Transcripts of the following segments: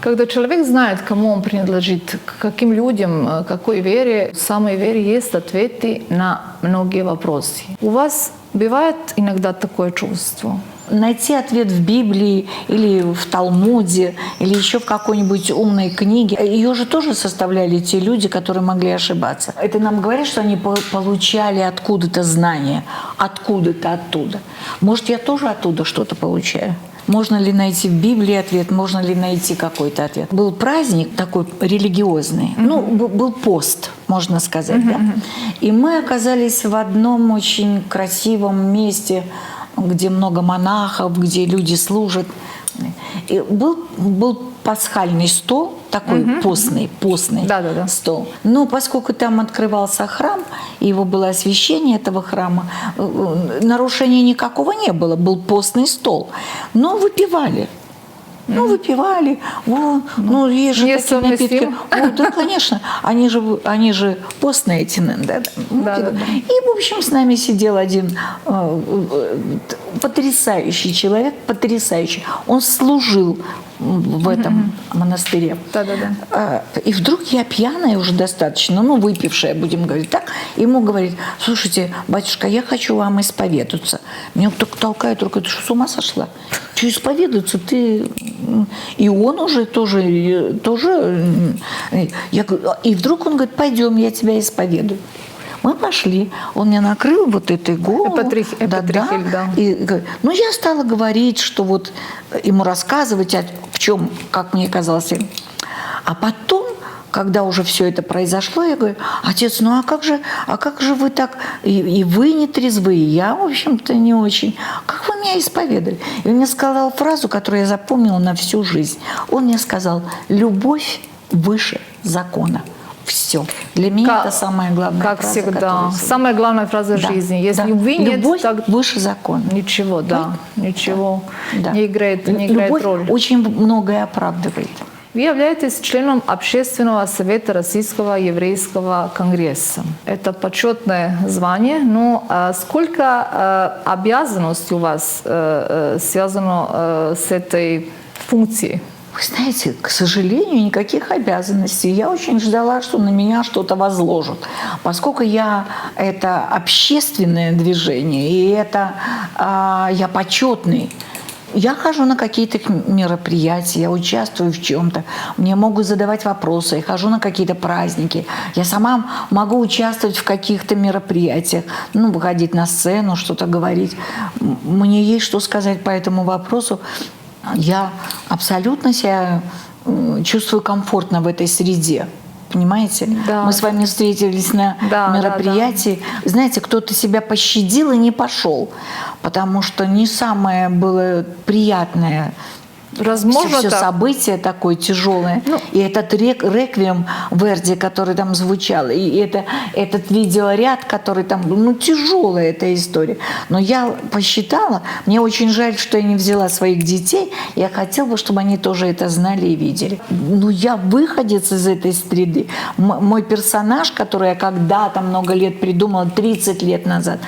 Когда человек знает, кому он принадлежит, к каким людям, какой вере, в самой вере есть ответы на многие вопросы. У вас бывает иногда такое чувство? Найти ответ в Библии или в Талмуде, или еще в какой-нибудь умной книге. Ее же тоже составляли те люди, которые могли ошибаться. Это нам говорят, что они получали откуда-то знания, откуда-то оттуда. Может, я тоже оттуда что-то получаю? Можно ли найти в Библии ответ, можно ли найти какой-то ответ? Был праздник такой религиозный, ну, был пост, можно сказать, да? И мы оказались в одном очень красивом месте, где много монахов, где люди служат. И был пасхальный стол, такой постный стол. Но поскольку там открывался храм, и его было освящение этого храма, нарушения никакого не было, был постный стол. Но выпивали. Ну, выпивали, есть же такие напитки. Да, конечно, они же постные эти, да. И, в общем, с нами сидел один потрясающий человек, потрясающий. Он служил в этом монастыре. И вдруг я пьяная уже достаточно, ну, выпившая, будем говорить так, ему говорит: слушайте, батюшка, я хочу вам исповедаться. Меня только толкает руку: ты что, с ума сошла? Что исповедаться? Ты... И он уже тоже... Я говорю, и вдруг он говорит: пойдем, я тебя исповедую. Мы пошли, он меня накрыл вот этой головой. И, ну, я стала говорить, что вот ему рассказывать, в чем, как мне казалось. А потом, когда уже все это произошло, я говорю: отец, ну а как же вы так, и вы не трезвы, и я, в общем-то, не очень. Как вы меня исповедали? И он мне сказал фразу, которую я запомнила на всю жизнь. Он мне сказал: любовь выше закона. Все. Для меня это самая главная фраза. Как всегда. Самая главная фраза жизни. Если любви нет, любовь выше закона. Ничего, ничего не играет любовь роль. Очень многое оправдывает. Вы являетесь членом Общественного совета Российского еврейского конгресса. Это почетное звание, но сколько обязанностей у вас связано с этой функцией? Вы знаете, к сожалению, никаких обязанностей. Я очень ждала, что на меня что-то возложат. Поскольку это общественное движение, и я почетный, я хожу на какие-то мероприятия, я участвую в чем-то, мне могут задавать вопросы, я хожу на какие-то праздники, я сама могу участвовать в каких-то мероприятиях, ну, выходить на сцену, что-то говорить. Мне есть что сказать по этому вопросу. Я абсолютно себя чувствую комфортно в этой среде. Понимаете? Да. Мы с вами встретились на мероприятии. Знаете, кто-то себя пощадил и не пошел, потому что не самое было приятное. Возможно, все событие такое тяжелое. И этот реквием Верди, который там звучал, и этот видеоряд, который там был, ну, тяжелая эта история. Но я посчитала, мне очень жаль, что я не взяла своих детей. Я хотела бы, чтобы они тоже это знали и видели. Ну, я выходец из этой среды. Мой персонаж, который я когда-то много лет придумала, 30 лет назад,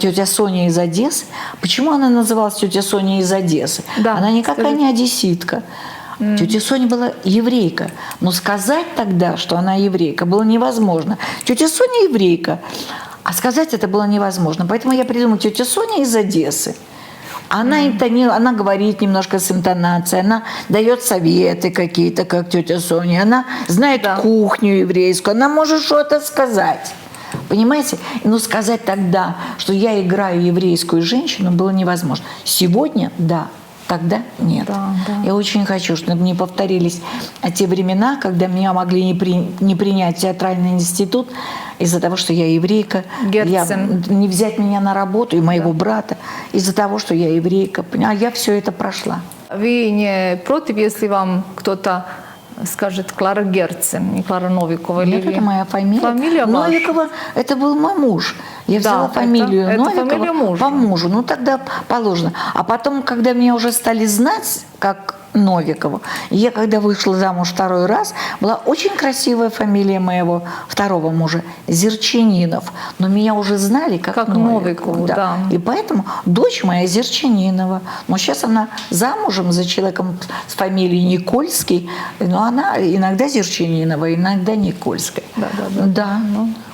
тетя Соня из Одессы. Почему она называлась тетя Соня из Одессы? Она никакая не одесситка. Тетя Соня была еврейка. Но сказать тогда, что она еврейка, было невозможно. Тетя Соня еврейка, а сказать это было невозможно. Поэтому я придумала тетя Соня из Одессы. Она говорит немножко с интонацией, она дает советы какие-то, как тетя Соня. Она знает кухню еврейскую, она может что-то сказать. Понимаете? Но сказать тогда, что я играю еврейскую женщину, было невозможно. Сегодня – да. Тогда нет. Я очень хочу, чтобы не повторились те времена, когда меня могли не принять в театральный институт из-за того, что я еврейка, не взять меня на работу и моего брата из-за того, что я еврейка. А я все это прошла. Вы не против, если вам кто-то скажет Клара Герцен, не Клара Новикова? Нет, это моя фамилия. Фамилия ваша? Новикова – это был мой муж. Я взяла фамилию Новикова фамилия мужа. по мужу. Ну, тогда положено. А потом, когда меня уже стали знать, как Новикову. Я, когда вышла замуж второй раз, была очень красивая фамилия моего второго мужа – Зерчининов. Но меня уже знали как Новикову. Да. И поэтому дочь моя Зерчининова. Но сейчас она замужем за человеком с фамилией Никольский, но она иногда Зерчининова, иногда Никольская. Да.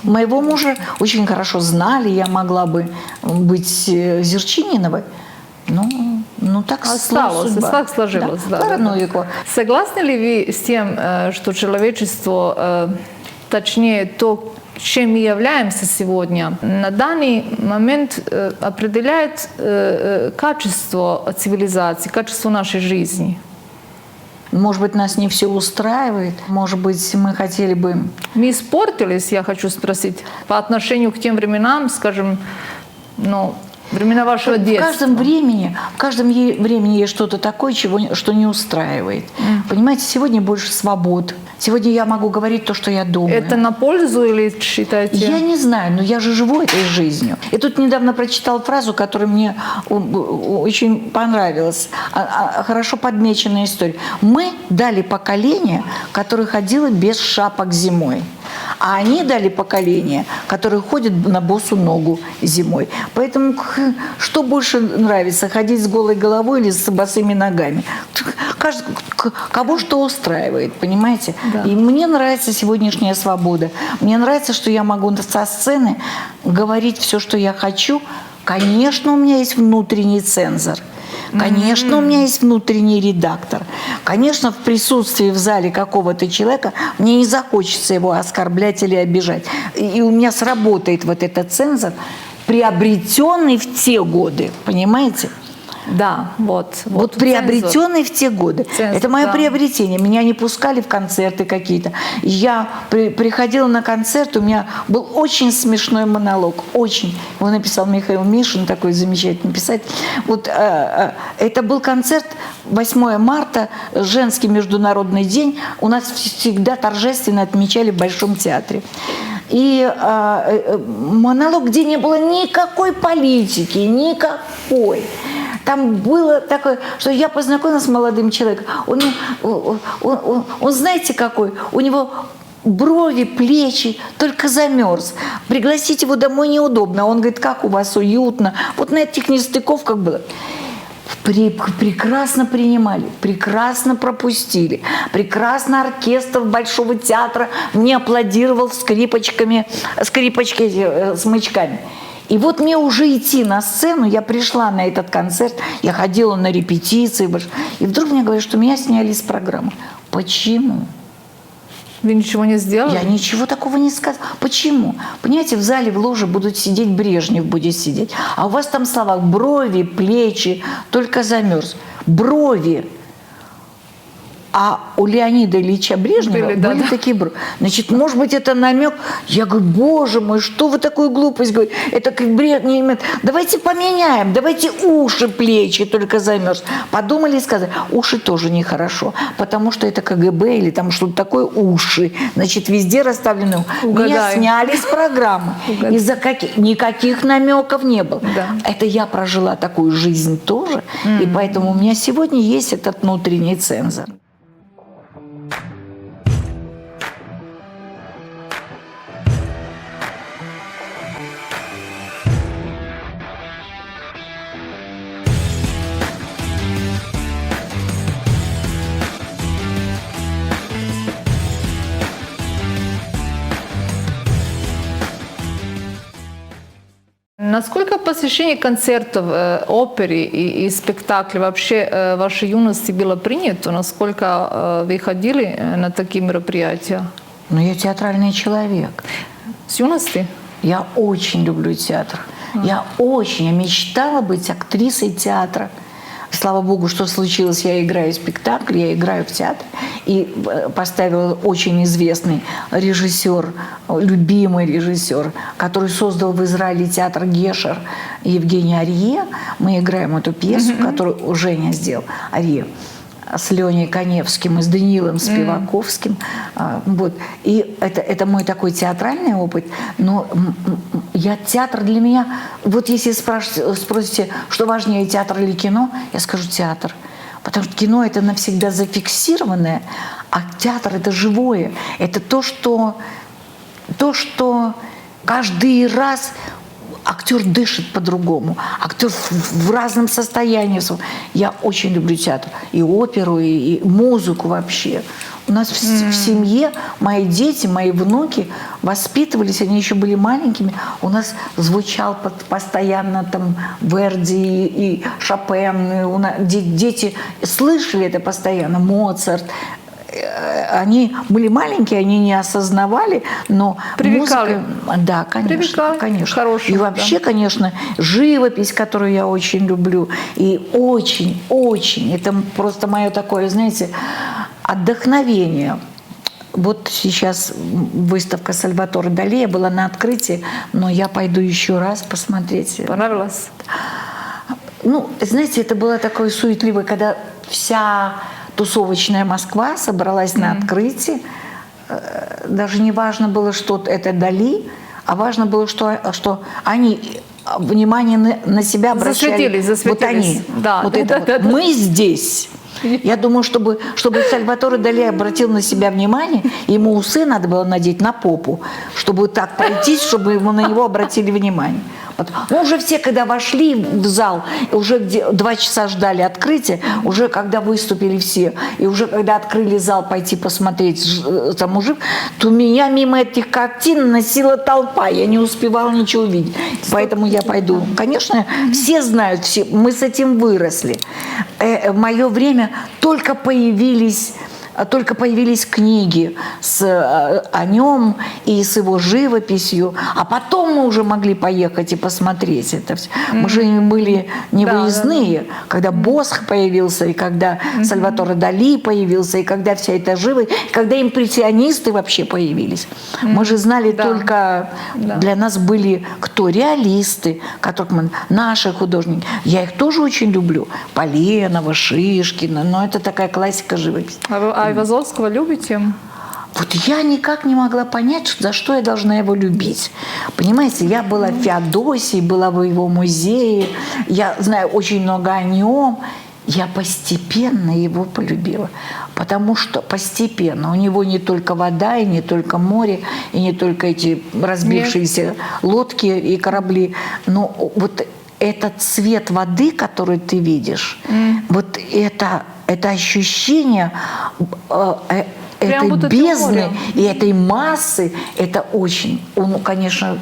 Моего мужа очень хорошо знали, я могла бы быть Зерчининовой. Ну, так так сложилось. Да. Согласны ли вы с тем, что человечество, точнее то, чем мы являемся сегодня, на данный момент определяет качество цивилизации, качество нашей жизни? Может быть, нас не все устраивает. Может быть, мы хотели бы... Мы испортились, я хочу спросить, по отношению к тем временам, скажем, времена вашего детства. В каждом времени есть что-то такое, что не устраивает. Понимаете, сегодня больше свобод. Сегодня я могу говорить то, что я думаю. Это на пользу или считаете? Я не знаю, но я же живу этой жизнью. Я тут недавно прочитала фразу, которая мне очень понравилась. Хорошо подмеченная история. Мы дали поколение, которое ходило без шапок зимой. А они дали поколение, которое ходит на босу ногу зимой. Поэтому что больше нравится, ходить с голой головой или с босыми ногами? Кого что устраивает, понимаете? Да. И мне нравится сегодняшняя свобода. Мне нравится, что я могу со сцены говорить все, что я хочу. Конечно, у меня есть внутренний цензор. Конечно, у меня есть внутренний редактор. Конечно, в присутствии в зале какого-то человека мне не захочется его оскорблять или обижать. И у меня сработает вот этот цензор, приобретенный в те годы, понимаете? Да, вот приобретенный в те годы. Цензор, это мое приобретение. Меня не пускали в концерты какие-то. Я приходила на концерт, у меня был очень смешной монолог. Очень. Его написал Михаил Мишин, такой замечательный писатель. Это был концерт 8 марта, женский международный день. У нас всегда торжественно отмечали в Большом театре. И монолог, где не было никакой политики, никакой. Там было такое, что я познакомилась с молодым человеком. Он знаете какой? У него брови, плечи, только замерз. Пригласить его домой неудобно. Он говорит, как у вас уютно. Вот на этих нестыковках было. Прекрасно принимали, прекрасно пропустили. Прекрасно оркестр Большого театра мне аплодировал скрипочки смычками. И вот мне уже идти на сцену, я пришла на этот концерт, я ходила на репетиции, и вдруг мне говорят, что меня сняли с программы. Почему? Вы ничего не сделали? Я ничего такого не сказала. Почему? Понимаете, в зале, в ложе будут сидеть, Брежнев будет сидеть, а у вас там слова брови, плечи, только замерз. Брови. А у Леонида Ильича Брежнева были такие брови. Значит, может быть, это намек. Я говорю, боже мой, что вы такую глупость говорите? Это как Брежнев. Давайте поменяем, давайте уши, плечи, только замерз. Подумали и сказали, уши тоже нехорошо, потому что это КГБ или там что-то такое, уши. Значит, везде расставлены. Меня сняли с программы. Из-за никаких намеков не было. Да. Это я прожила такую жизнь тоже, и поэтому у меня сегодня есть этот внутренний цензор. Насколько посещение концертов, оперы и спектаклей вообще в вашей юности было принято? Насколько вы ходили на такие мероприятия? Ну, я театральный человек. С юности? Я очень люблю театр. Я мечтала быть актрисой театра. Слава Богу, что случилось, я играю спектакль, я играю в театре. И поставил очень известный режиссер, любимый режиссер, который создал в Израиле театр Гешер, Евгений Арье. Мы играем эту пьесу, которую Женя сделал, Арье, с Леней Коневским и с Даниилом Спиваковским. Вот. И это мой такой театральный опыт. Но театр для меня... Вот если спросите, что важнее, театр или кино, я скажу театр. Потому что кино – это навсегда зафиксированное, а театр – это живое. Это то, что каждый раз актер дышит по-другому, актер в разном состоянии. Я очень люблю театр, и оперу, и музыку вообще. У нас в семье мои дети, мои внуки воспитывались, они еще были маленькими. У нас звучал постоянно там Верди и Шопен. Дети слышали это постоянно, Моцарт. Они были маленькие, они не осознавали, но привыкали. Музыка, да, конечно, Привыкали. конечно. Хорошему, и вообще, да. конечно, живопись, которую я очень люблю, и очень, это просто мое такое, знаете, отдохновение. Вот сейчас выставка Сальваторе Дали была на открытии, но я пойду еще раз посмотреть. Понравилось? Ну, знаете, это было такое суетливое, когда вся тусовочная Москва собралась на открытии. Даже не важно было, что это Дали, а важно было, что они внимание на себя обращали. Засветились. Вот они. Да, вот да, это да, вот. да. Мы здесь. Я думаю, чтобы Сальваторе Дали обратил на себя внимание, ему усы надо было надеть на попу, чтобы так пройтись, чтобы на него обратили внимание. Вот. Ну, уже все, когда вошли в зал, уже 2 часа ждали открытия, уже когда выступили все, и уже когда открыли зал пойти посмотреть там мужик, то меня мимо этих картин носила толпа, я не успевала ничего увидеть. Поэтому я пойду. Конечно, все знают, мы с этим выросли. В мое время только появились книги о нем и с его живописью, а потом мы уже могли поехать и посмотреть это все. Мы же были не выездные, когда Босх появился, и когда Сальваторе Дали появился, и когда вся эта живопись, и когда импрессионисты вообще появились. Мы же знали только, для нас были кто? Реалисты, наши художники. Я их тоже очень люблю. Поленова, Шишкина, но это такая классика живописи. А Айвазовского любите? Вот я никак не могла понять, за что я должна его любить. Понимаете, я была в Феодосии, была в его музее, я знаю очень много о нем. Я постепенно его полюбила, потому что постепенно. У него не только вода, и не только море, и не только эти разбившиеся лодки и корабли, но вот этот цвет воды, который ты видишь, вот это ощущение этой бездны и этой массы, это очень, он, конечно,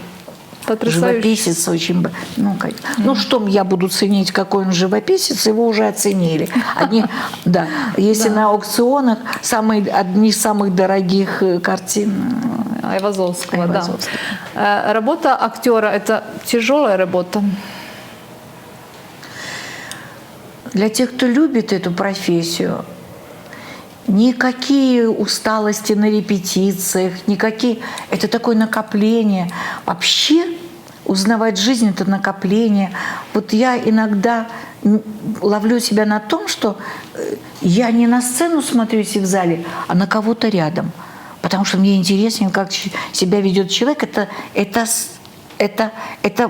живописец очень... Ну, что я буду ценить, какой он живописец, его уже оценили. Если на аукционах одни из самых дорогих картин Айвазовского, да. Работа актера – это тяжелая работа. Для тех, кто любит эту профессию, никакие усталости на репетициях, никакие... Это такое накопление. Вообще узнавать жизнь – это накопление. Вот я иногда ловлю себя на том, что я не на сцену смотрюсь в зале, а на кого-то рядом. Потому что мне интереснее, как себя ведет человек. Это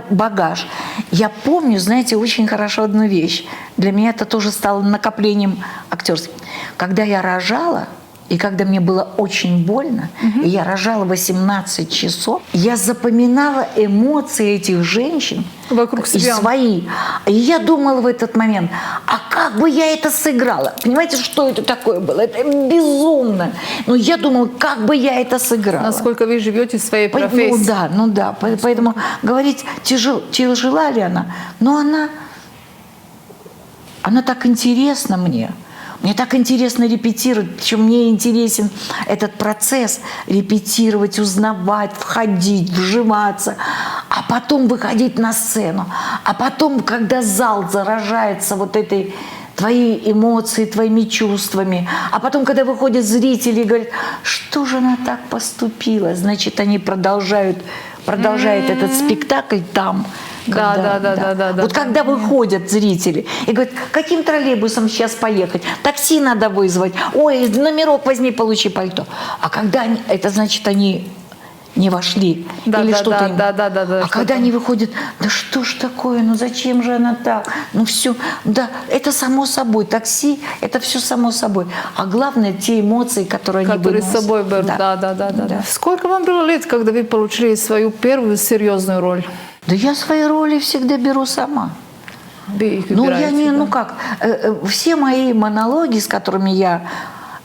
багаж. Я помню, знаете, очень хорошо одну вещь. Для меня это тоже стало накоплением актерским. Когда я рожала, и когда мне было очень больно, и я рожала 18 часов, я запоминала эмоции этих женщин вокруг себя. И свои. И я думала в этот момент, а как бы я это сыграла? Понимаете, что это такое было? Это безумно. Но я думала, как бы я это сыграла. Насколько вы живете в своей профессии. Ну да. Поэтому говорить, тяжела ли она, но она так интересна мне. Мне так интересно репетировать, причем мне интересен этот процесс репетировать, узнавать, входить, вживаться, а потом выходить на сцену. А потом, когда зал заражается вот этой твои эмоции, твоими чувствами, а потом, когда выходят зрители и говорят, что же она так поступила, значит, они продолжают этот спектакль там. Да. Вот когда выходят зрители и говорят, каким троллейбусом сейчас поехать, такси надо вызвать, ой, номерок возьми, получи пальто. А когда это значит, они не вошли. Да, или да, что-то да, им. да, А что-то. когда они выходят, да что ж такое, ну зачем же она так? Ну все, да, это само собой. Такси, это все само собой. А главное, те эмоции, которые они Которые с выносят. собой берут. Да. Сколько вам было лет, когда вы получили свою первую серьезную роль? Да я свои роли всегда беру сама. Вы их Ну, я выбираете, не, да? ну как, все мои монологи, с которыми я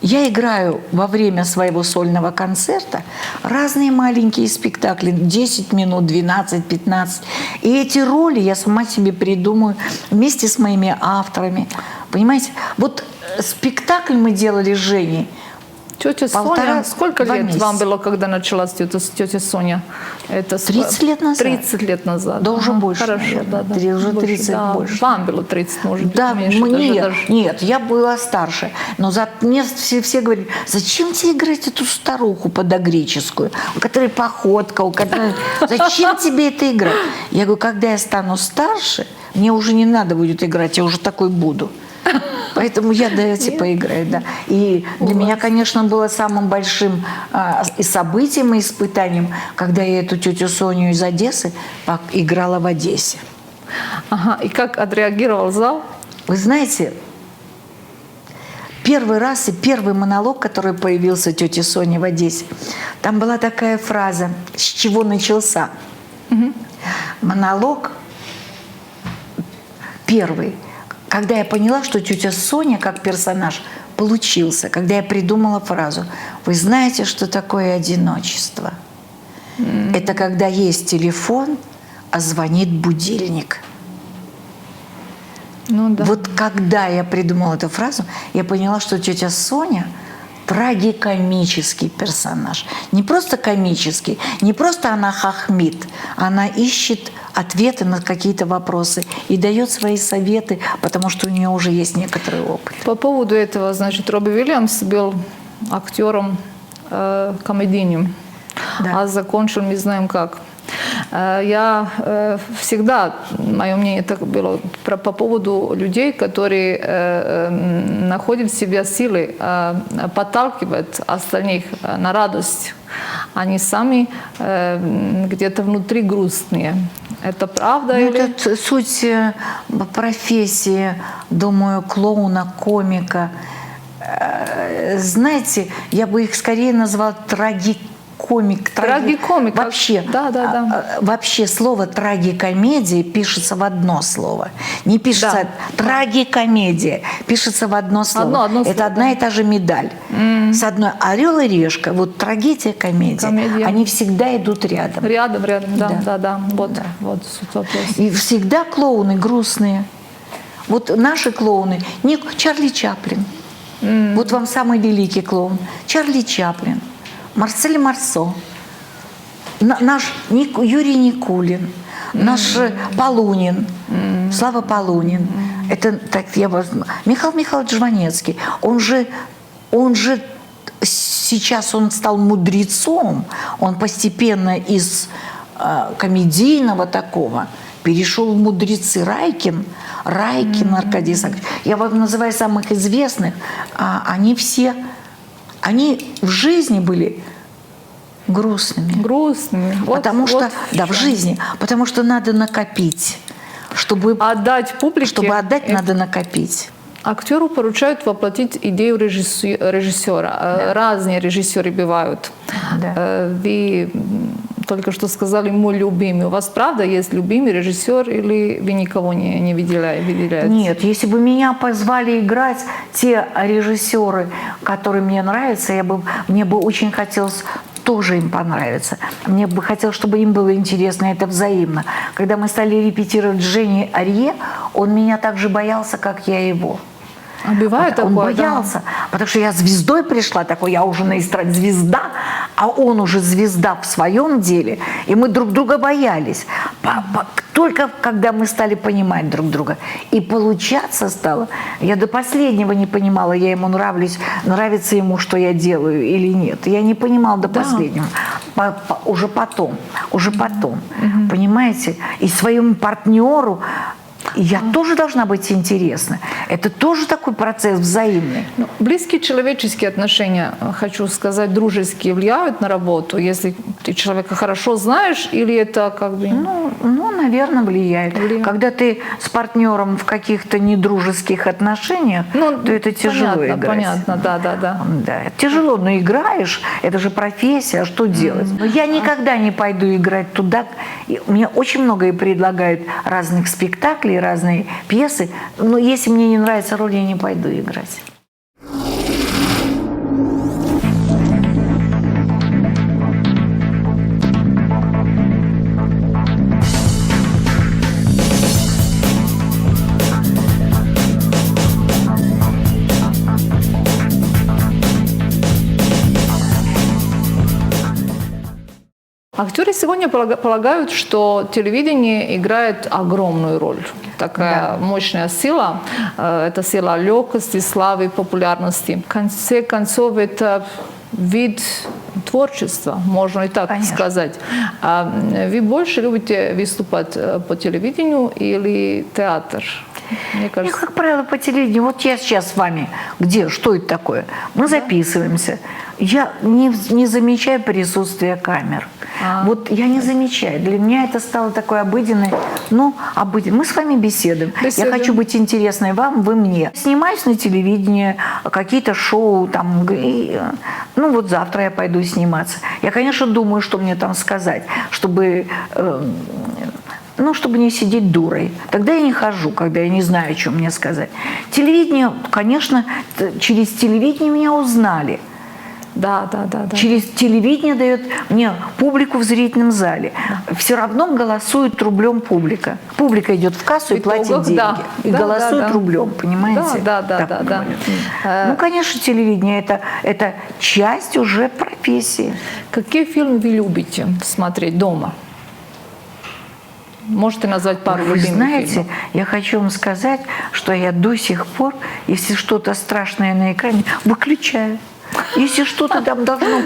играю во время своего сольного концерта разные маленькие спектакли, 10 минут, 12, 15. И эти роли я сама себе придумаю вместе с моими авторами. Понимаете? Вот спектакль мы делали с Женей. Тетя Соня, сколько лет вам было, когда началась тетя Соня? Это 30 лет назад. 30 лет назад. Да уже больше, Хорошо, наверное. да. Уже 30 да. больше. Вам было 30, может быть, Да, меньше. мне, даже. нет, я была старше. Но мне все говорили, зачем тебе играть эту старуху подогреческую, у которой походка, у которой... Зачем тебе это играть? Я говорю, когда я стану старше, мне уже не надо будет играть, я уже такой буду. Поэтому я давайте поиграю, да. И для меня, конечно, было самым большим и событием, и испытанием, когда я эту тетю Соню из Одессы играла в Одессе. Ага, и как отреагировал зал? Вы знаете, первый раз и первый монолог, который появился тети Сони в Одессе, там была такая фраза, с чего начался. Монолог первый. Когда я поняла, что тетя Соня как персонаж получился, когда я придумала фразу, вы знаете, что такое одиночество? Это когда есть телефон, а звонит будильник. Ну, да. Вот когда я придумала эту фразу, я поняла, что тетя Соня трагикомический персонаж. Не просто комический, не просто она хохмит, она ищет ответы на какие-то вопросы и дает свои советы, потому что у нее уже есть некоторый опыт. По поводу этого, значит, Робби Уильямс был актером комедийным, Да. а закончил не знаем как. Я всегда, мое мнение так было, по поводу людей, которые находят в себе силы подталкивать остальных на радость. Они сами где-то внутри грустные. Это правда? Ну, или... это суть профессии, думаю, клоуна, комика. Знаете, я бы их скорее назвала трагикомик. Трагикомик. Вообще, Да. вообще слово трагикомедия пишется в одно слово. Не пишется трагикомедия, пишется в одно слово. Одно это слово, одна и та же медаль. С одной орел и решка, вот трагедия, комедия, они всегда идут рядом. Рядом, да. Вот суть вопроса. И всегда клоуны грустные. Вот наши клоуны, не Чарли Чаплин. Вот вам самый великий клоун. Чарли Чаплин, Марсель Марсо, наш Юрий Никулин, наш Полунин, Слава Полунин. Это так я возьму. Михаил Михайлович Жванецкий. Он же сейчас он стал мудрецом. Он постепенно из комедийного такого перешел в мудрецы. Райкин Аркадий Исаакович. Я вам называю самых известных. Они все, они в жизни были грустными. Потому что, в жизни. Потому что надо накопить. Чтобы отдать публике. Чтобы отдать, надо накопить. Актеру поручают воплотить идею режиссера. Да. Разные режиссеры бывают. Да. Вы только что сказали «мой любимый». У вас правда есть любимый режиссер или вы никого не выделяете? Нет, если бы меня позвали играть те режиссеры, которые мне нравятся, мне бы очень хотелось тоже им понравиться. Мне бы хотелось, чтобы им было интересно, это взаимно. Когда мы стали репетировать с Женей Арье, он меня так же боялся, как я его. А бывает такое? Он боялся, потому что я звездой пришла, такой, я уже на эстраде звезда, а он уже звезда в своем деле, и мы друг друга боялись. Только когда мы стали понимать друг друга, и получаться стало, я до последнего не понимала, я ему нравлюсь, нравится ему, что я делаю или нет. Я не понимала до последнего. Уже потом, понимаете? И своему партнеру я тоже должна быть интересна. Это тоже такой процесс взаимный. Близкие человеческие отношения, хочу сказать, дружеские, влияют на работу, если Ты человека хорошо знаешь или это как бы... Ну, наверное, влияет. Когда ты с партнером в каких-то недружеских отношениях, то это тяжело играть. Понятно, да. Да, тяжело, но играешь, это же профессия, а что делать? Но я никогда не пойду играть туда. Мне очень многое предлагают разных спектаклей, разные пьесы, но если мне не нравится роль, я не пойду играть. Актеры сегодня полагают, что телевидение играет огромную роль. Такая мощная сила. Это сила легкости, славы, популярности. В конце концов, это вид творчества, можно и так сказать. А вы больше любите выступать по телевидению или театр? Мне кажется... как правило, по телевидению. Вот я сейчас с вами. Где? Что это такое? Мы записываемся. Я не замечаю присутствия камер. Вот я не замечаю. Для меня это стало такой обыденной. Мы с вами беседуем. Я хочу быть интересной вам, вы мне. Снимаюсь на телевидении, какие-то шоу. Вот завтра я пойду сниматься. Я, конечно, думаю, что мне там сказать, чтобы не сидеть дурой. Тогда я не хожу, когда я не знаю, что мне сказать. Телевидение, конечно, через телевидение меня узнали. Да. Через телевидение дает мне публику в зрительном зале. Все равно голосует рублем публика. Публика идет в кассу и платит деньги. И голосует рублем, понимаете? Да. Конечно, телевидение это часть уже профессии. Какие фильмы вы любите смотреть дома? Можете назвать пару любимых фильмов? Вы знаете, я хочу вам сказать, что я до сих пор, если что-то страшное на экране, выключаю. Если что-то там должно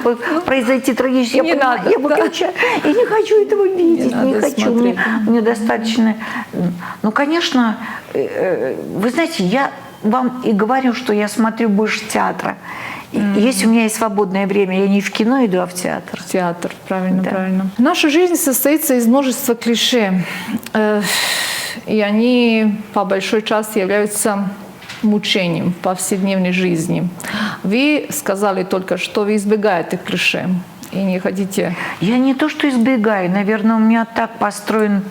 произойти трагическое, я выключаю. Я не хочу этого видеть, не хочу. Мне достаточно... конечно, вы знаете, я вам и говорю, что я смотрю больше театра. Если у меня есть свободное время, я не в кино иду, а в театр. В театр, правильно. Наша жизнь состоится из множества клише. И они по большой части являются мучением в повседневной жизни. Вы сказали только, что вы избегаете клише и не хотите... Я не то, что избегаю. Наверное, у меня так построен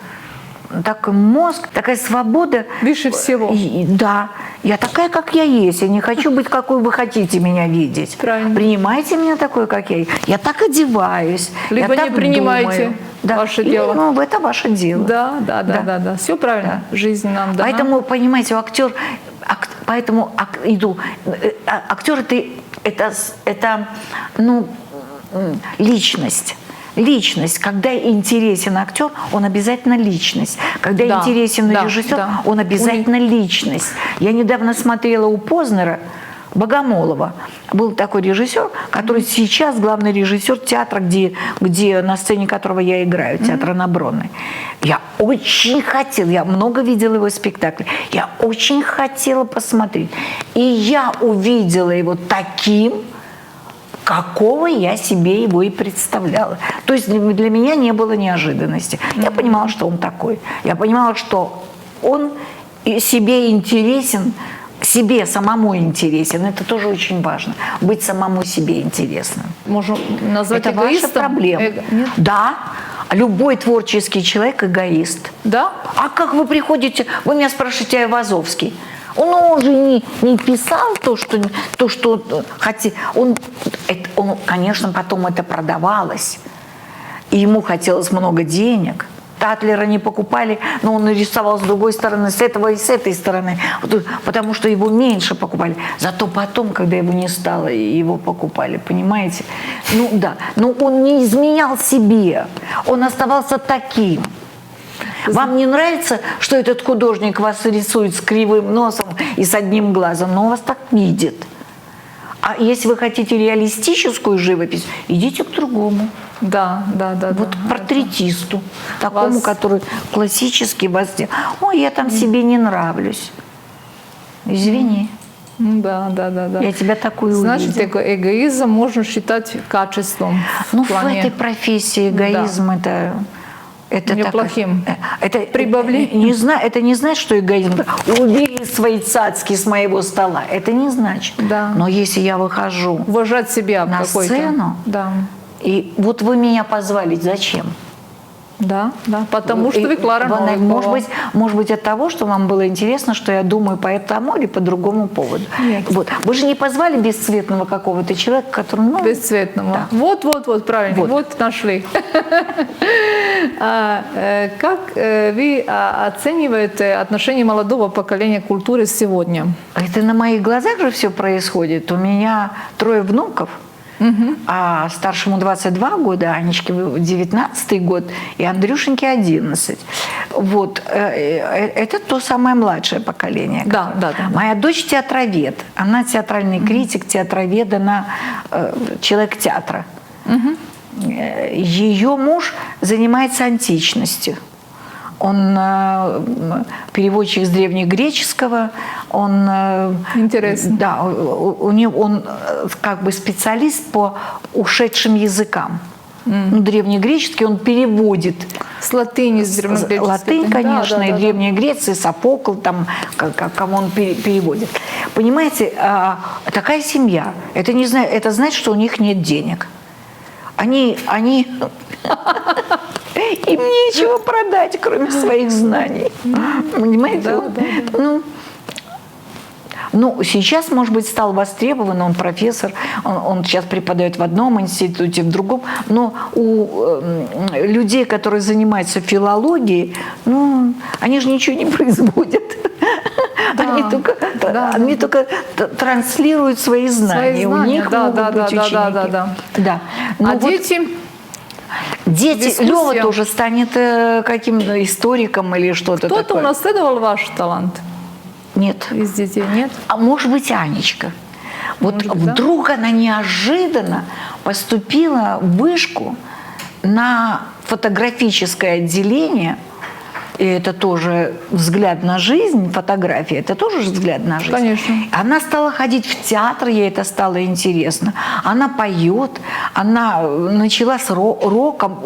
такой мозг, такая свобода. Выше всего. Да. Я такая, как я есть. Я не хочу быть, какой вы хотите меня видеть. Правильно. Принимайте меня такой, как я есть. Я так одеваюсь. Либо я не так принимайте ваше дело. Это ваше дело. Да. Все правильно. Да. Жизнь нам дана. Поэтому, понимаете, актер это личность. Личность. Когда интересен актер, он обязательно личность. Когда интересен режиссер, он обязательно личность. Я недавно смотрела у Познера Богомолова. Был такой режиссер, который сейчас главный режиссер театра, где на сцене которого я играю, театра на Бронной. Я очень хотела, я много видела его спектаклей, я очень хотела посмотреть. И я увидела его таким, какого я себе его и представляла. То есть для меня не было неожиданности. Я понимала, что он такой. Я понимала, что он себе интересен, себе самому интересен. Это тоже очень важно. Быть самому себе интересным. Можно назвать это эгоистом? ваша проблема. Да. Любой творческий человек эгоист. Да? А как вы приходите, вы меня спрашиваете, Айвазовский. Он же не писал то, что хотел. Он, конечно, потом это продавалось. И ему хотелось много денег. Татлера не покупали, но он рисовал с другой стороны, с этого и с этой стороны, потому что его меньше покупали. Зато потом, когда его не стало, его покупали, понимаете? Но он не изменял себе, он оставался таким. Вам не нравится, что этот художник вас рисует с кривым носом и с одним глазом, но он вас так видит. А если вы хотите реалистическую живопись, идите к другому. Да. Вот к портретисту, такому, который классический вас делает. Ой, я там себе не нравлюсь. Извини. Да. Я тебя такую Значит, увидела. эгоизм можно считать качеством. Ну, в плане... в этой профессии эгоизм это неплохим. Это Прибавление. не знаю, это не значит, что эгоизм. Убери свои цацки с моего стола. Это не значит. Да. Но если я выхожу Уважать себя на какой-то. сцену, Да. и вот вы меня позвали, зачем? Да. Потому что вы Клара Новикова. Может быть, от того, что вам было интересно, что я думаю по этому или по другому поводу. Нет. Вот. Вы же не позвали бесцветного какого-то человека, который... Ну, Бесцветного. да. Вот, правильно. Вот нашли. Как вы оцениваете отношение молодого поколения к культуре сегодня? Это на моих глазах же все происходит. У меня 3 внуков. А старшему 22 года, Анечке 19 год и Андрюшеньке 11. Вот. Это то самое младшее поколение. Да. Моя дочь театровед. Она театральный критик, театровед, она человек театра. Ее муж занимается античностью. Он переводчик с древнегреческого, он... Интересно. Да, он как бы специалист по ушедшим языкам. Ну, древнегреческий он переводит. С латыни, с древнегреческой. Латынь, конечно, и Древняя Греция, Софокл, там, кого он переводит. Понимаете, такая семья, это значит, что у них нет денег. Им нечего продать, кроме своих знаний. Понимаете? Да. Ну, сейчас, может быть, стал востребован, он профессор, он сейчас преподает в одном институте, в другом, но у людей, которые занимаются филологией, ну, они же ничего не производят. Они только транслируют свои знания. У них могут быть ученики. Да. А дети? Дети, Лёва тоже станет каким-то историком или что-то такое. Кто-то унаследовал ваш талант? Нет. Из детей нет? А может быть, Анечка. Вот Может, вдруг она неожиданно поступила в вышку на фотографическое отделение. И это тоже взгляд на жизнь, фотография, это тоже взгляд на жизнь. Конечно. Она стала ходить в театр, ей это стало интересно. Она поет, она начала с роком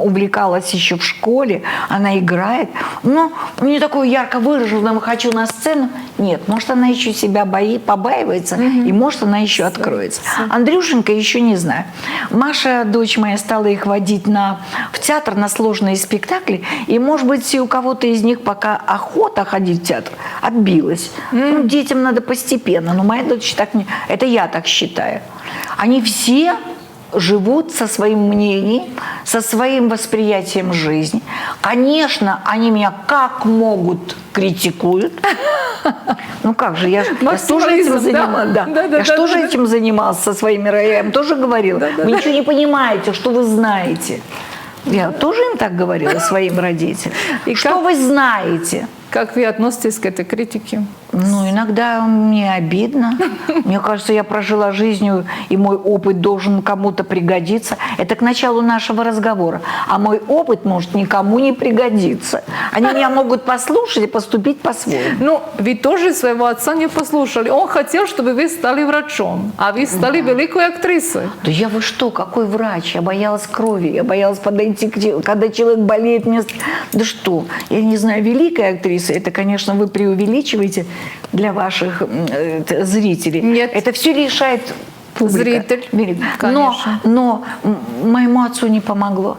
увлекалась еще в школе, она играет. Но не такую ярко выраженную «хочу на сцену». Нет, может, она еще себя побаивается, и может, она еще откроется. Андрюшенька еще не знаю. Маша, дочь моя, стала их водить в театр на сложные спектакли, и, может быть, у кого-то из них пока охота ходить в театр отбилась. Ну, детям надо постепенно, но моя дочь так не... Это я так считаю. Они все живут со своим мнением, со своим восприятием жизни. Конечно, они меня как могут критикуют. Ну как же, я тоже этим занималась. Я тоже этим занималась со своими роями, тоже говорила. Вы ничего не понимаете, что вы знаете. Я тоже им так говорила, своим родителям. Что вы знаете? Как вы относитесь к этой критике? Ну, иногда мне обидно. Мне кажется, я прожила жизнью, и мой опыт должен кому-то пригодиться. Это к началу нашего разговора. А мой опыт может никому не пригодиться. Они меня могут послушать и поступить по-своему. Ну, вы тоже своего отца не послушали. Он хотел, чтобы вы стали врачом, а вы стали великой актрисой. Да вы что, какой врач? Я боялась крови, я боялась подойти к телу. Когда человек болеет, да что? Я не знаю, великая актриса, это, конечно, вы преувеличиваете для ваших зрителей. Нет. Это все решает публика. Зритель, конечно. Но моему отцу не помогло.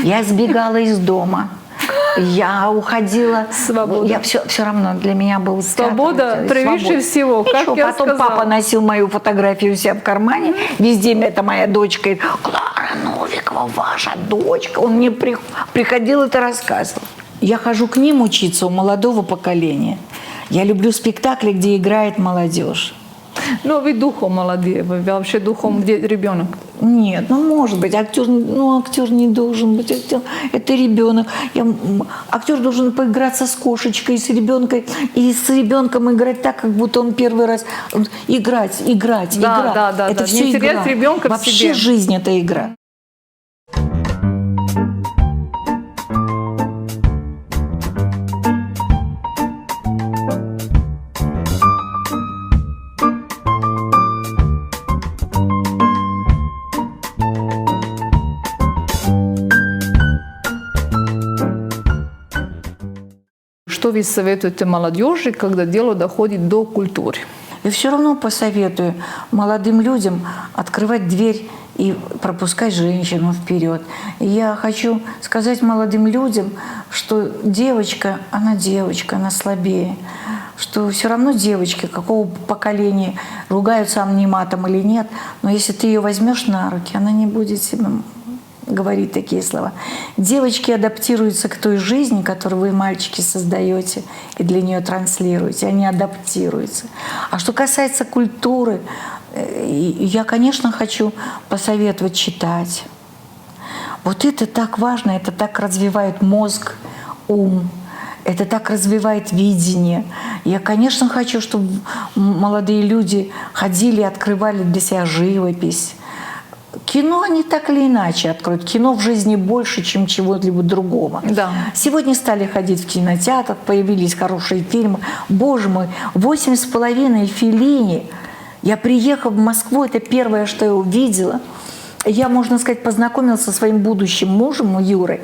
Я сбегала из дома. Я уходила. Свобода. Я все равно для меня был свобода превыше всего. Как я потом сказала. Папа носил мою фотографию у себя в кармане. Везде это моя дочка. Клара Новикова, ваша дочка. Он мне приходил это рассказывал. Я хожу к ним учиться у молодого поколения. Я люблю спектакли, где играет молодежь. Ну, вы духом молодые, вы вообще духом где ребенок. Нет, может быть, актер не должен быть актер, это ребенок. Актер должен поиграться с кошечкой, с ребенком, и с ребенком играть так, как будто он первый раз. Играть. Да. Это все не терять игра. ребенка в Вообще себе. жизнь – это игра. что вы советуете молодежи, когда дело доходит до культуры? И все равно посоветую молодым людям открывать дверь и пропускать женщину вперед. И я хочу сказать молодым людям, что девочка, она слабее. Что все равно девочки, какого поколения, ругаются они матом или нет, но если ты ее возьмешь на руки, она не будет себе говорить такие слова. Девочки адаптируются к той жизни, которую вы, мальчики, создаете и для нее транслируете. Они адаптируются. А что касается культуры, я, конечно, хочу посоветовать читать. Вот это так важно, это так развивает мозг, ум, это так развивает видение. Я, конечно, хочу, чтобы молодые люди ходили, открывали для себя живопись. Кино они так или иначе откроют. Кино в жизни больше, чем чего-либо другого. Да. Сегодня стали ходить в кинотеатр, появились хорошие фильмы. Боже мой, 8,5 Феллини. Я приехала в Москву, это первое, что я увидела. Я, можно сказать, познакомилась со своим будущим мужем Юрой.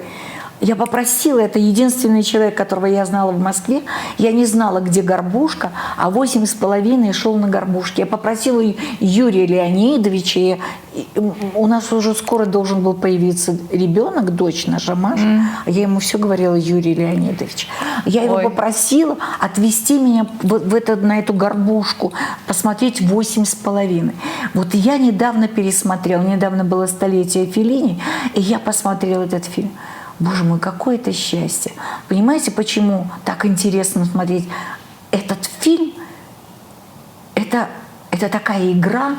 Я попросила, это единственный человек, которого я знала в Москве. Я не знала, где Горбушка, а 8,5 шел на Горбушке. Я попросила Юрия Леонидовича. У нас уже скоро должен был появиться ребенок, дочь наша Маша. Я ему все говорила: Юрий Леонидович. Я его попросила отвезти меня на эту Горбушку, посмотреть 8,5. Вот я недавно пересмотрела, недавно было столетие Феллини, и я посмотрела этот фильм. Боже мой, какое это счастье. Понимаете, почему так интересно смотреть этот фильм? Это такая игра.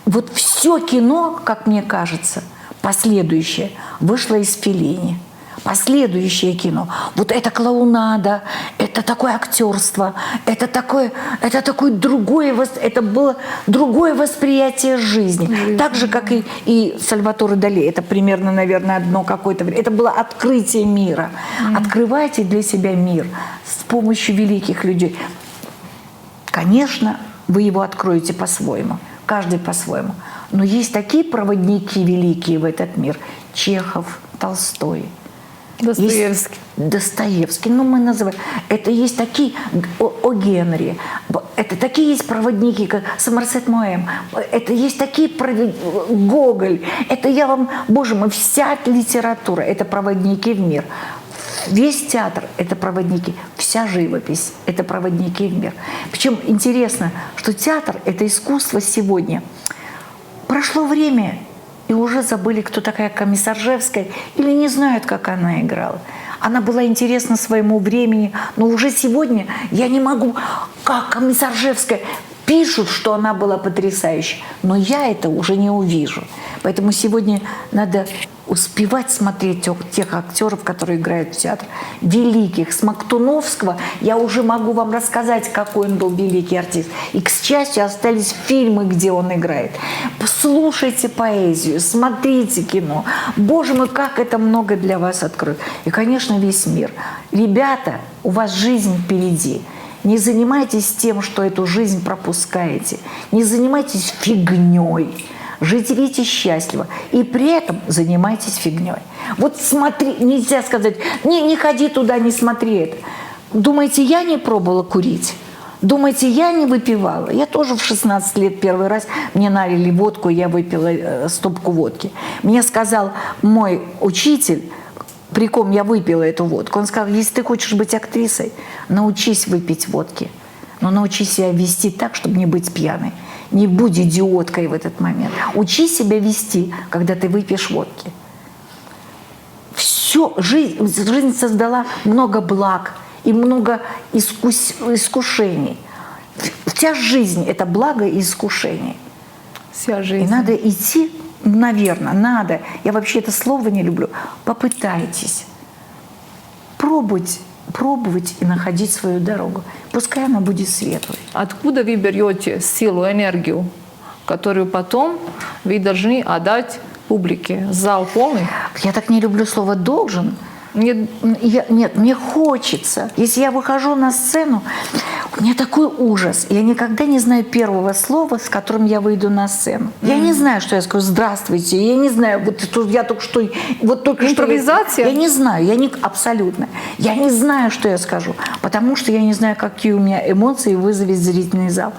Вот все кино, как мне кажется, последующее, вышло из Феллини. Последующее кино. Вот это клоунада, это такое актерство, это было другое восприятие жизни. Так же, как и Сальваторе Дали. Это примерно, наверное, одно какое-то время. Это было открытие мира. Открывайте для себя мир с помощью великих людей. Конечно, вы его откроете по-своему. Каждый по-своему. Но есть такие проводники великие в этот мир. Чехов, Толстой. Достоевский, мы называем. Это есть такие О. Генри. Это такие есть проводники, как Сомерсет Моэм. Это есть такие Гоголь. Это я вам, боже мой, вся литература – это проводники в мир. Весь театр – это проводники, вся живопись – это проводники в мир. Причем интересно, что театр – это искусство сегодня. Прошло время, и уже забыли, кто такая Комиссаржевская, или не знают, как она играла. Она была интересна своему времени, но уже сегодня я не могу, как Комиссаржевская. Пишут, что она была потрясающей, но я это уже не увижу. Поэтому сегодня надо успевать смотреть тех актеров, которые играют в театр. Великих. С Мактуновского я уже могу вам рассказать, какой он был великий артист. И, к счастью, остались фильмы, где он играет. Слушайте поэзию, смотрите кино. Боже мой, как это много для вас откроет. И, конечно, весь мир. Ребята, у вас жизнь впереди. Не занимайтесь тем, что эту жизнь пропускаете. Не занимайтесь фигней. Живите счастливо. И при этом занимайтесь фигней. Вот смотри, нельзя сказать, не ходи туда, не смотри это. Думаете, я не пробовала курить? Думаете, я не выпивала? Я тоже в 16 лет первый раз мне налили водку, и я выпила стопку водки. Мне сказал мой учитель, при ком я выпила эту водку, он сказал: если ты хочешь быть актрисой, научись выпить водки, но научись себя вести так, чтобы не быть пьяной. Не будь идиоткой в этот момент. Учи себя вести, когда ты выпьешь водки. Все, жизнь создала много благ и много искушений. Вся жизнь – это благо и искушение. Вся жизнь. И надо идти, наверное, надо. Я вообще это слово не люблю. Попытайтесь пробовать и находить свою дорогу. Пускай она будет светлой. Откуда вы берете силу, энергию, которую потом вы должны отдать публике? Зал полный? Я так не люблю слово «должен». Нет, мне хочется. Если я выхожу на сцену, у меня такой ужас. Я никогда не знаю первого слова, с которым я выйду на сцену. Я не знаю, что я скажу «здравствуйте». Я не знаю, я только что... Импровизация? Я не знаю, абсолютно. Я не знаю, что я скажу, потому что я не знаю, какие у меня эмоции вызовет зрительный зал.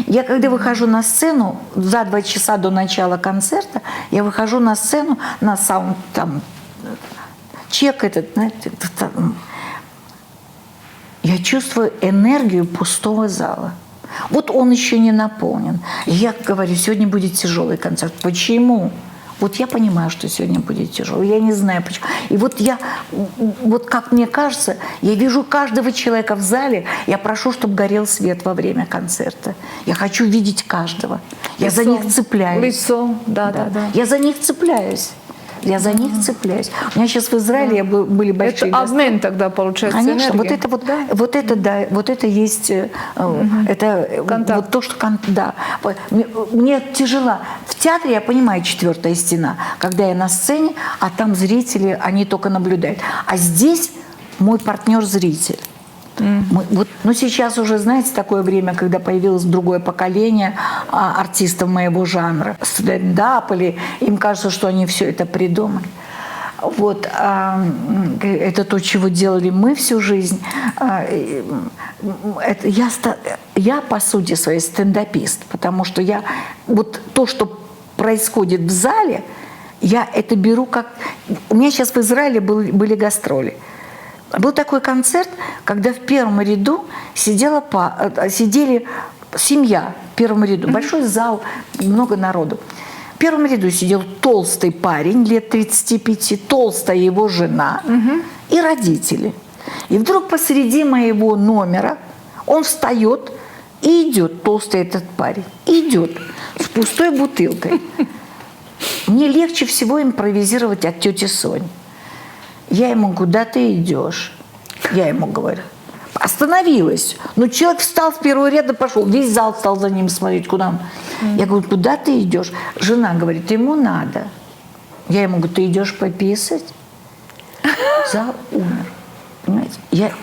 Я когда выхожу на сцену, за 2 часа до начала концерта, я выхожу на сцену, на саунд, там, чек этот, знаете, я чувствую энергию пустого зала. Вот он еще не наполнен. Я говорю, сегодня будет тяжелый концерт. Почему? Вот я понимаю, что сегодня будет тяжелый. Я не знаю почему. И вот как мне кажется, я вижу каждого человека в зале, я прошу, чтобы горел свет во время концерта. Я хочу видеть каждого. Я за них цепляюсь. Лицо, да. Я за них цепляюсь. Я за них цепляюсь. У меня сейчас в Израиле были большие... Это обмен тогда получается. Конечно, энергия. вот это есть, это Контакт. вот то, что да. Мне тяжело. В театре я понимаю 4-я стена, когда я на сцене, а там зрители, они только наблюдают. А здесь мой партнер зритель. Но сейчас уже, знаете, такое время, когда появилось другое поколение артистов моего жанра, стендап, или им кажется, что они все это придумали. Вот, это то, чего делали мы всю жизнь. Я, по сути своей, стендапист, потому что вот то, что происходит в зале, я это беру как... У меня сейчас в Израиле были гастроли. Был такой концерт, когда в первом ряду сидели семья в первом ряду. Большой зал, много народу. В первом ряду сидел толстый парень лет 35, толстая его жена и родители. И вдруг посреди моего номера он встает и идет, толстый этот парень, идет с пустой бутылкой. Мне легче всего импровизировать от тети Сони. Я ему, куда ты идешь? Я ему говорю. Остановилась. Но человек встал с первого ряда, пошел. Весь зал стал за ним смотреть, куда он. Я говорю, куда ты идешь? Жена говорит, ему надо. Я ему говорю, ты идешь пописать? Зал умер. Понимаете?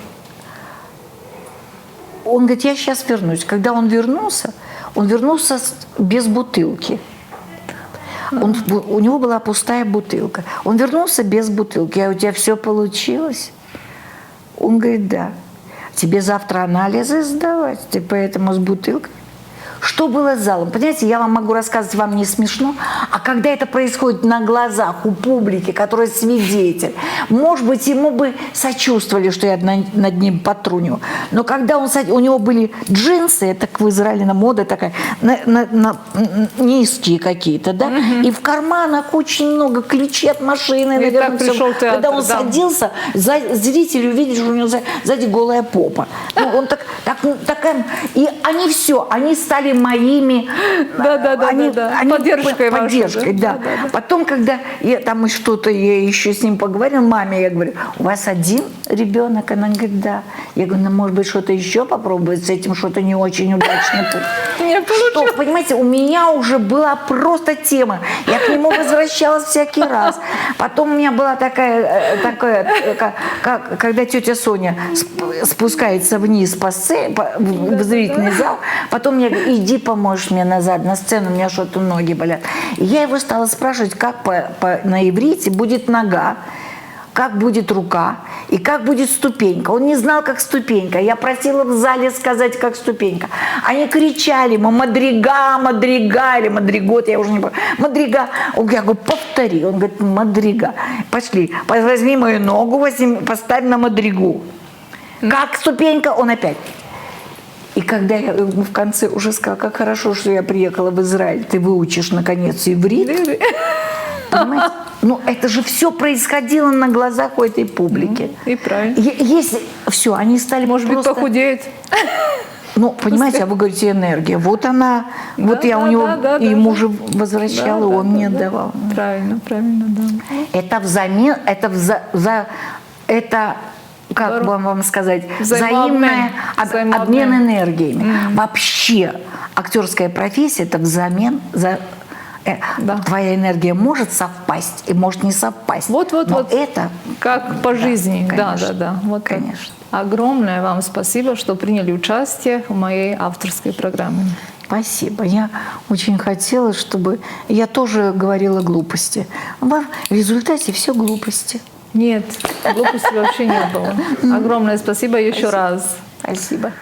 Он говорит, я сейчас вернусь. Когда он вернулся без бутылки. У него была пустая бутылка. Он вернулся без бутылки. Я говорю, у тебя все получилось? Он говорит, да. Тебе завтра анализы сдавать? Ты поэтому с бутылкой? Что было с залом? Понимаете, я вам могу рассказывать, вам не смешно, а когда это происходит на глазах у публики, которая свидетель, может быть, ему бы сочувствовали, что я над ним потруниваю. Но когда у него были джинсы, это в Израиле мода такая, низкие какие-то, да, и в карманах очень много ключей от машины. Наверное, пришел театр, когда он садился, зрители увидели, что у него сзади голая попа. Ну, он такая, и они стали моими поддержкой, да. Потом, когда я еще с ним поговорила, маме я говорю, у вас один ребенок? Она говорит, да. Я говорю, может быть, что-то еще попробовать с этим, что-то не очень удачно. Что, понимаете, у меня уже была просто тема. Я к нему возвращалась всякий раз. Потом у меня была такая когда тетя Соня спускается вниз в зрительный зал, потом мне говорит, иди поможешь мне назад на сцену, у меня что-то ноги болят. И я его стала спрашивать, как на иврите будет нога, как будет рука и как будет ступенька. Он не знал, как ступенька. Я просила в зале сказать, как ступенька. Они кричали ему «Мадрига, Мадрига» или «Мадригот», я уже не помню. «Мадрига». Я говорю, повтори. Он говорит, «Мадрига». Пошли, возьми мою ногу, поставь на Мадригу. Как ступенька? Он опять. И когда я ему в конце уже сказала, как хорошо, что я приехала в Израиль, ты выучишь, наконец, иврит. Понимаете? Ну, это же все происходило на глазах у этой публики. И правильно. Если все, они стали может просто... быть, похудеют. Ну, понимаете, а вы говорите, энергия. Вот она, вот я у него ему же возвращала, он мне давал. Правильно, да. Это взамен, это как вам сказать, взаимный обмен энергиями. Вообще актерская профессия – это взамен Да. Твоя энергия может совпасть и может не совпасть. Но это... Как по жизни. Конечно. Да. Вот так. Конечно. Огромное вам спасибо, что приняли участие в моей авторской программе. Спасибо. Я очень хотела, чтобы... Я тоже говорила глупости. В результате все глупости. Нет, глупости вообще не было. Огромное спасибо еще раз. Спасибо.